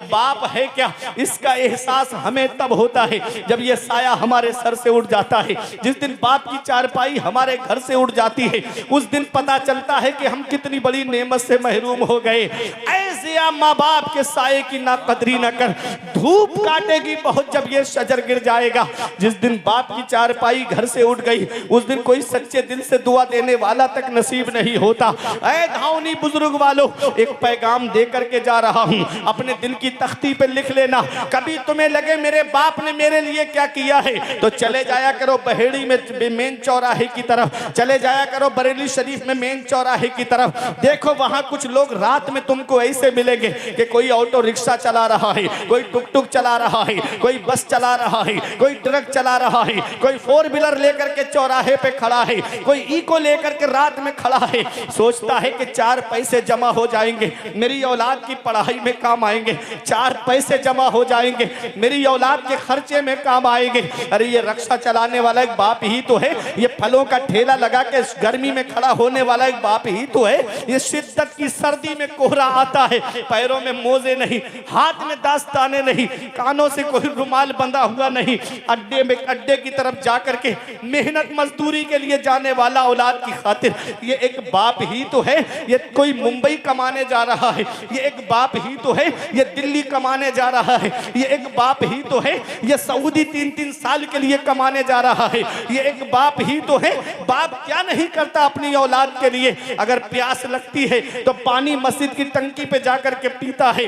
बाप है क्या, इसका एहसास हमें तब होता है जब ये साया हमारे सर से उड़ जाता है। जिस दिन बाप की चारपाई हमारे घर से उड़ जाती है, उस दिन पता चलता है कि हम कितनी बड़ी नेमत से महरूम हो गए। ऐसे माँ बाप के साये की ना कदरी न कर, धूप काटेगी बहुत जब ये शजर गिर जाएगा। जिस दिन बाप की चारपाई घर से उठ गई, उस दिन कोई सच्चे दिल से दुआ देने वाला तक नसीब नहीं होता। ऐ धावनी बुजुर्ग वालों, एक पैगाम दे करके जा रहा हूँ, अपने दिल की तख्ती पे लिख लेना। कभी तुम्हें लगे मेरे बाप ने मेरे लिए क्या किया है, तो चले जाया करो बहेड़ी में मेन चौराहे की तरफ, चले जाया करो बरेली शरीफ में मेन चौराहे की तरफ। देखो वहां कुछ लोग रात में तुमको ऐसे मिलेंगे कि कोई ऑटो रिक्शा चला रहा है, कोई टुक टुक चला रहा है, कोई बस चला रहा है, कोई ट्रक चला रहा है, कोई फोर व्हीलर लेकर के चौराहे पे खड़ा है, कोई इको लेकर के रात में खड़ा है। सोचता है कि 4 पैसे जमा हो जाएंगे, मेरी औलाद की पढ़ाई में काम आएंगे, 4 पैसे जमा हो जाएंगे, मेरी औलाद के खर्चे में काम आएंगे। अरे ये रिक्शा चलाने वाला एक बाप ही तो है, ये फलों का ठेला लगा के गर्मी में खड़ा होने वाला एक बाप ही तो है। ये शिद्दत की सर्दी में कोहरा आता है, पैरों में मोजे नहीं, हाथ में दास्ताने नहीं, कानों से कोई रुमाल बंधा हुआ नहीं, अड्डे की तरफ जाकर के मेहनत मजदूरी के लिए जाने वाला औलाद की खातिर ये एक बाप ही तो है। ये कोई मुंबई कमाने जा रहा है, ये एक बाप ही तो है। ये दिल्ली कमाने जा रहा है, ये एक बाप ही तो है। ये सऊदी 3-3 साल के लिए कमाने जा रहा है, ये एक बाप ही तो है। बाप क्या नहीं करता अपनी औलाद के लिए। अगर प्यास लगती है तो पानी मस्जिद की टंकी पे जाकर के पीता है।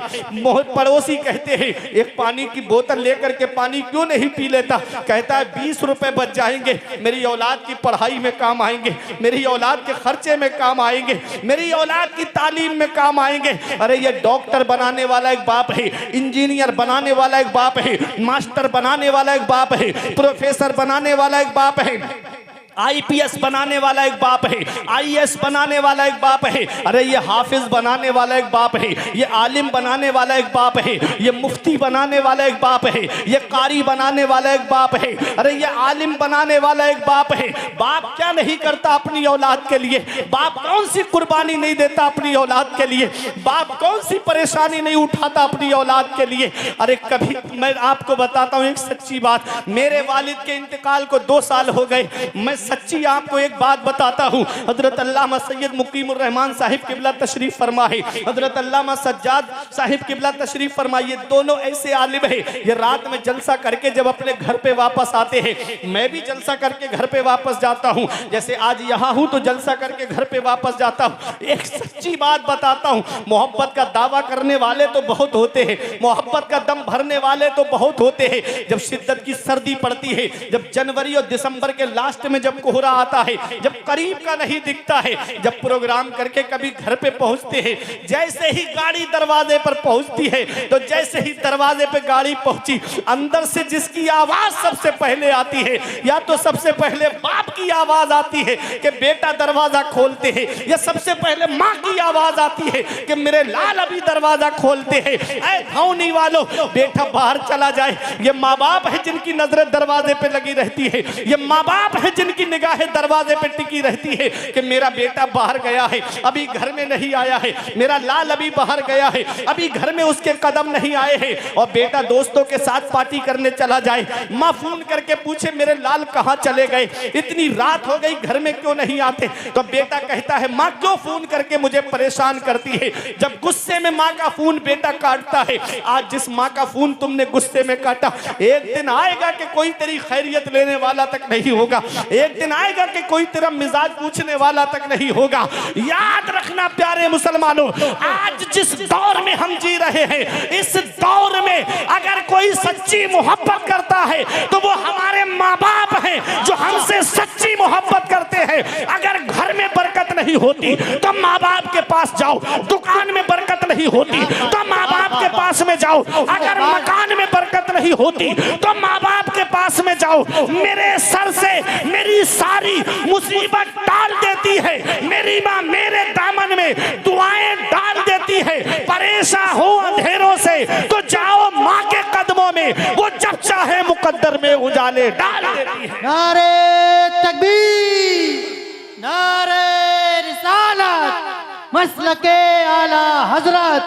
पड़ोसी कहते हैं एक पानी की बोतल लेकर के पानी क्यों नहीं पी लेता, कहता है 20 रुपए बच जाएंगे, मेरी औलाद की पढ़ाई में काम आएंगे, मेरी औलाद के खर्चे में काम आएंगे, मेरी औलाद की तालीम में काम आएंगे। अरे ये डॉक्टर बनाने वाला एक बाप है, इंजीनियर बनाने वाला एक बाप है, मास्टर बनाने वाला एक बाप है, प्रोफेसर बनाने वाला एक बाप है, IPS बनाने वाला एक बाप है, IAS बनाने वाला एक बाप है। अरे ये हाफिज बनाने वाला एक बाप है, ये आलिम बनाने वाला एक बाप है, ये मुफ्ती बनाने वाला एक बाप है, ये कारी बनाने वाला एक बाप है, अरे ये आलिम बनाने वाला एक बाप है। बाप क्या नहीं करता अपनी औलाद के लिए, बाप कौन सी कुर्बानी नहीं देता अपनी औलाद के लिए, बाप कौन सी परेशानी नहीं उठाता अपनी औलाद के लिए। अरे कभी मैं आपको बताता हूँ एक सच्ची बात, मेरे वालिद के इंतकाल को 2 साल हो गए। मैं सच्ची आपको एक बात बताता हूँ, हजरत अल्लामा सैयद मुकीमुर रहमान साहिब किबला तशरीफ फरमाए, हजरत अल्लामा सज्जाद साहिब किबला तशरीफ फरमाए। ये दोनों ऐसे आलिम है, ये रात में जलसा करके जब अपने घर पे वापस आते हैं, मैं भी जलसा करके घर पे वापस जाता हूँ। जैसे आज यहाँ हूँ तो जलसा करके घर पे वापस जाता हूँ। एक सच्ची बात बताता हूँ, मोहब्बत का दावा करने वाले तो बहुत होते हैं, मोहब्बत का दम भरने वाले तो बहुत होते हैं। जब शिद्दत की सर्दी पड़ती है, जब जनवरी और दिसंबर के लास्ट में जब कोहरा आता है, जब करीब का नहीं दिखता है, जब प्रोग्राम करके कभी घर पे पहुंचते हैं, जैसे ही गाड़ी दरवाजे पर पहुंचती है, तो जैसे ही दरवाजे पे गाड़ी पहुंची, अंदर से जिसकी आवाज सबसे पहले आती है, या तो सबसे पहले बाप की आवाज आती है कि बेटा दरवाजा खोलते हैं, या सबसे पहले माँ की आवाज आती है कि मेरे लाल अभी दरवाजा खोलते हैं। ऐ धौनी वालों, बेटा बाहर चला जाए। ये माँ बाप है जिनकी नजरें दरवाजे पे लगी रहती है, ये माँ बाप है जिनकी निगाहें दरवाजे पे टिकी रहती है कि मेरा बेटा बाहर गया है, अभी घर में नहीं आया है, मेरा लाल अभी बाहर गया है, अभी घर में उसके कदम नहीं आए हैं। और बेटा दोस्तों के साथ पार्टी करने चला जाए, माँ फोन करके पूछे मेरे लाल कहाँ चले गए, इतनी रात हो गई घर में क्यों नहीं आते, तो बेटा कहता है माँ क्यों फोन करके मुझे परेशान करती है। जब गुस्से में माँ का फोन बेटा काटता है, आज जिस माँ का फोन तुमने गुस्से में काटा, एक दिन आएगा कि कोई तेरी खैरियत लेने वाला तक नहीं होगा, एक दिन आएगा कि कोई तेरा मिजाज पूछने वाला तक नहीं होगा। याद रखना प्यारे मुसलमानों, आज जिस दौर में हम जी रहे हैं, इस दौर में अगर कोई सच्ची मोहब्बत करता है तो वो हमारे माँ बाप हैं जो हमसे सच्ची मोहब्बत करते हैं। अगर घर में बरकत नहीं होती तो माँ बाप के पास जाओ, दुकान में बरकत नहीं होती तो माँ बाप के पास में जाओ, अगर मकान में बरकत नहीं होती तो माँ बाप के पास में जाओ। मेरे सर से मेरी सारी मुसीबत डाल देती है, मेरी माँ मेरे दामन में दुआएं डाल देती है। परेशान हो अंधेरों से तो जाओ माँ के कदमों में, वो जब चाहे मुकद्दर में उजाले डाल देती है। नारे तकबीर, नारे रिसालत, मसलके आला हजरत,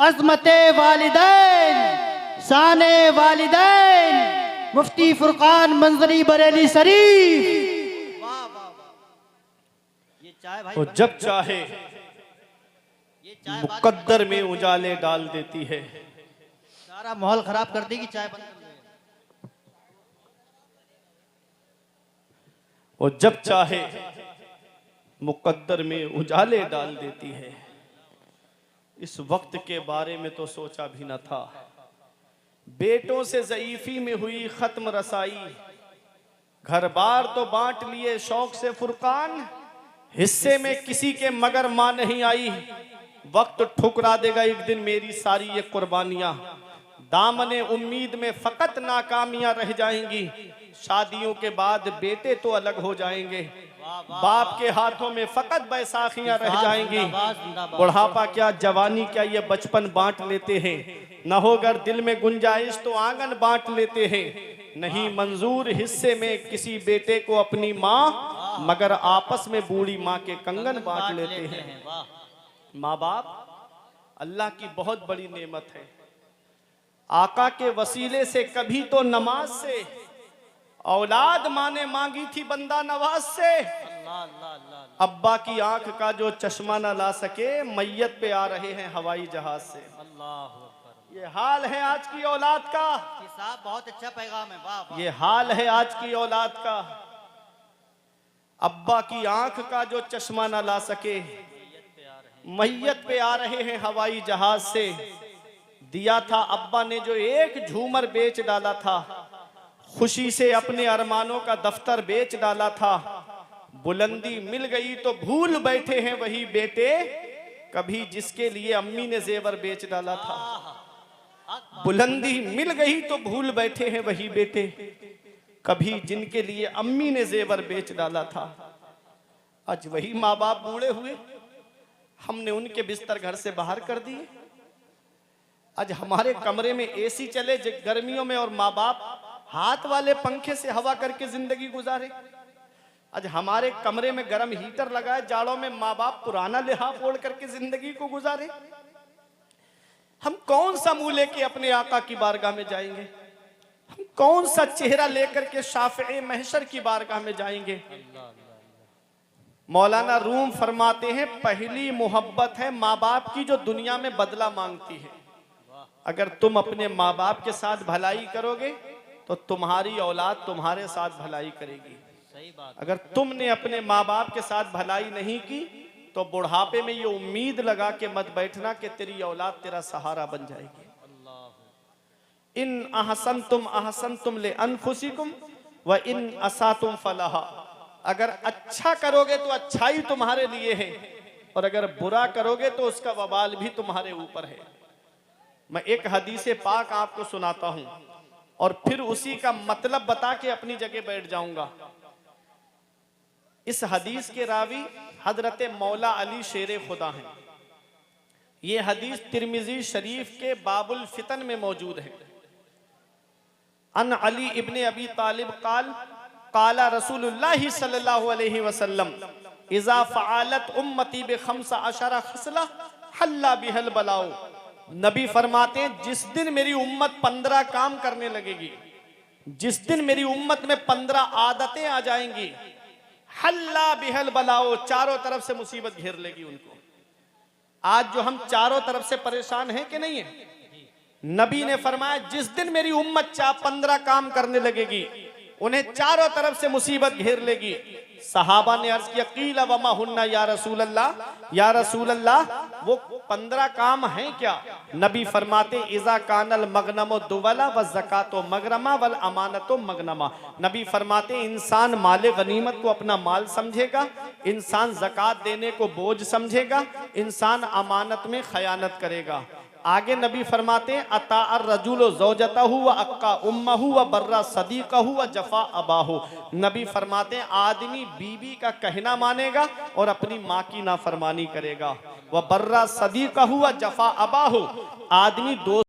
अज़मते वालिदैन साने वालिदैन मुफ्ती फुरकान मंजरी बरेली शरीफ। वाह वाह वाह। ये चाय भाई तो जब चाहे ये चाय मुकद्दर में उजाले डाल देती है। सारा माहौल खराब कर देगी, चाय बंद कर दे। और जब चाहे मुकद्दर में उजाले डाल देती है। इस वक्त के बारे में तो सोचा भी न था। बेटों से ज़ईफी में हुई खत्म रसाई, घर बार तो बांट लिए शौक से फुरकान, हिस्से में किसी के मगर मां नहीं आई। वक्त ठुकरा देगा एक दिन मेरी सारी ये कुर्बानियां, दामने उम्मीद में फकत नाकामियां रह जाएंगी। शादियों के बाद बेटे तो अलग हो जाएंगे, बाप के हाथों में फकत बैसाखियां रह जाएंगी। बुढ़ापा क्या जवानी क्या ये बचपन बांट लेते हैं। न हो अगर दिल में गुंजाइश तो आंगन बांट लेते हैं। नहीं मंजूर हिस्से में किसी बेटे को अपनी माँ, मगर आपस में बूढ़ी माँ के कंगन बांट लेते हैं। माँ बाप अल्लाह की बहुत बड़ी नेमत है। आका के वसीले से कभी तो नमाज से औलाद माँ ने मांगी थी बंदा नवाज से। अब्बा की आंख का जो चश्मा न ला सके, मैयत पे आ रहे हैं हवाई जहाज से। ये हाल है आज की औलाद का। साहब बहुत अच्छा पैगाम है। वाह। ये हाल है आज की औलाद का। अब्बा की आंख का जो चश्मा न ला सके, मैयत पे आ रहे हैं हवाई जहाज से। दिया था अब्बा ने जो एक झूमर बेच डाला था, खुशी से अपने अरमानों का दफ्तर बेच डाला था। बुलंदी मिल गई तो भूल बैठे हैं वही बेटे, कभी जिसके लिए अम्मी ने जेवर बेच डाला था। बुलंदी मिल गई तो भूल बैठे हैं वही बेटे, कभी जिनके लिए अम्मी ने जेवर बेच डाला था। आज वही माँ बाप बूढ़े हुए, हमने उनके बिस्तर घर से बाहर कर दिए। आज हमारे कमरे में एसी चले गर्मियों में और माँ बाप हाथ वाले पंखे से हवा करके जिंदगी गुजारे। आज हमारे कमरे में गर्म हीटर लगाए, जाड़ों में माँ बाप पुराना लिहाफ ओढ़ करके जिंदगी को गुजारे। हम कौन सा मुंह लेके अपने आका की बारगाह में जाएंगे? हम कौन सा चेहरा लेकर के शाफ़िए महशर की बारगाह में जाएंगे? मौलाना रूम फरमाते हैं, पहली मोहब्बत है माँ बाप की जो दुनिया में बदला मांगती है। अगर तुम अपने माँ बाप के साथ भलाई करोगे तो तुम्हारी औलाद तुम्हारे साथ भलाई करेगी। सही बात। अगर तुमने अपने माँ बाप के साथ भलाई नहीं की तो बुढ़ापे में ये उम्मीद लगा के मत बैठना कि तेरी औलाद तेरा सहारा बन जाएगी। इन अहसनतुम ले अनफुसिकुम व इन असातुम फलाहा। अगर अच्छा करोगे तो अच्छाई तुम्हारे लिए है, और अगर बुरा करोगे तो उसका वबाल भी तुम्हारे ऊपर है। मैं एक हदीसे पाक आपको सुनाता हूं और फिर उसी का मतलब बता के अपनी जगह बैठ जाऊंगा। इस हदीस के रावी हजरत मौला अली शेर खुदा हैं। ये हदीस तिरमिजी शरीफ के बाबुल फितन में मौजूद है। अन अली इब्ने अबी तालिब काला रसूलुल्लाह सल्लल्लाहु अलैहि वसल्लम इज़ा फ़अलत उम्मती बिखम्सा अशरा खसला हल्ला बिहल बलाओ। नबी फरमाते हैं, जिस दिन मेरी उम्मत 15 काम करने लगेगी, जिस दिन मेरी उम्मत में 15 आदतें आ जाएंगी, हल्ला बिहल बलाओ, चारों तरफ से मुसीबत घेर लेगी उनको। आज जो हम चारों तरफ से परेशान हैं कि नहीं है, नबी ने फरमाया जिस दिन मेरी उम्मत 15 काम करने लगेगी, उन्हें चारों तरफ से मुसीबत घेर लेगी। सहाबा ने अर्ज किया, कीला वमा हुन्ना या रसूल अल्लाह, वो 15 काम हैं क्या? नबी फरमाते, इज़ा कानल मगनमो दुवला व ज़कातो मगरमा वल अमानतो मगनमा। नबी फरमाते, इंसान माले गनीमत को अपना माल समझेगा, इंसान ज़कात देने को बोझ समझेगा, इंसान अमानत में खयानत करेगा। आगे नबी फरमाते हैं, अता अर्रजुलु ज़ौजतहु व अक्का उम्महु व बर्रा सदीक़हु व जफ़ा अबाहु। नबी फरमाते हैं, आदमी बीवी का कहना मानेगा और अपनी माँ की नाफरमानी करेगा। व बर्रा सदीक़हु व जफ़ा अबाहु, आदमी दोस्त